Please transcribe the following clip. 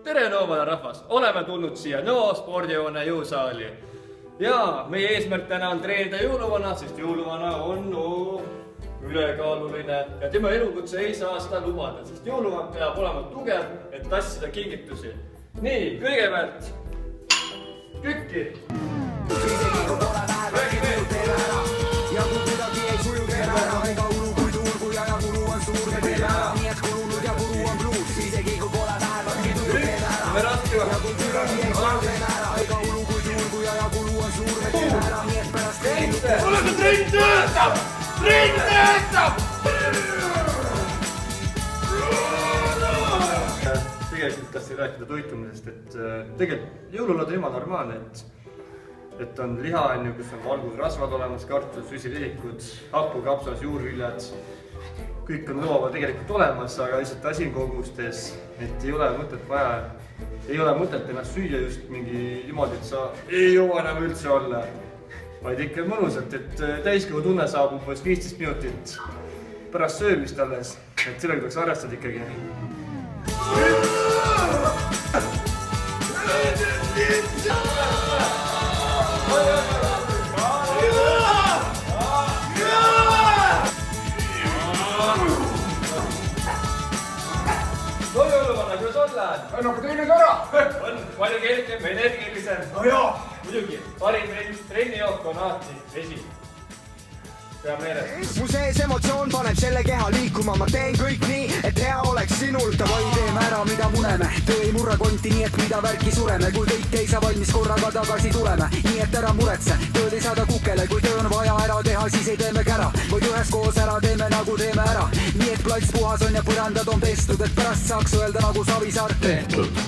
Tere Noovana rahvas, oleme tulnud siia Nõo spordihoone jõusaali. Ja meie eesmärk täna on treenida jõuluvana, sest jõuluvana on ülekaaluline ja tema elukutse ei saa seda lubada, sest jõuluvana peab olema tugev, et tassida kingitusi. Nii, kõigepealt kükki. Ja kui kuidagi ei suju teeme ära, ega ulu kui tuul, kui aja kulu on suur, me teeme ära. Nii et kulunud ja kulu on pluus, isegi kui pole vähematki tuju teeme ära. Ja kui kuidagi ei suju teeme ära, ega ulu kui tuul, kui aja kulu on suur, me teeme ära. Nii et pärast treenite. Ole see trenn töötab! Trenn töötab! Tegelikult tahtsin rääkida toitumisest, et tegelikult jõululad on jumala normaalne, et on liha, kus on valgusrasvad olemas, kartul, süsirisikud, hapukapsas, juurviljad. Kõik on lõova tegelikult olemas, aga lihtsalt asinkogustes, et ei ole mõtet ennast süüa just mingi niimoodi, et sa ei jõua enam üldse olla. Vaid ikka mõnusalt, et täiskogu tunne saab umbes 15 minutit pärast söömist alles, et sellega tuleks arvestada ikkagi. Jõuluvana, kuidas oled? On aga teinud ära! On palju kergem, energilisem. No jaa! Muidugi, parim trennijook on alati vesi. Pea meeles. Mu sees emotsioon paneb selle keha liikuma, ma teen kõik nii, et hea oleks sinul. Davai, teeme ära, mida muneme. Töö ei murra konti, nii et mida värki sureme. Kui kõik ei saa valmis, korraga tagasi tuleme. Nii et ära muretse, tööd ei saada kukele. Kui töö on vaja ära teha, siis ei teeme kära. Vaid üheskoos ära teeme, nagu teeme ära. Nii et plats puhas on ja põrandad on pestud, et pärast saaks öelda nagu Savisaar tehtud.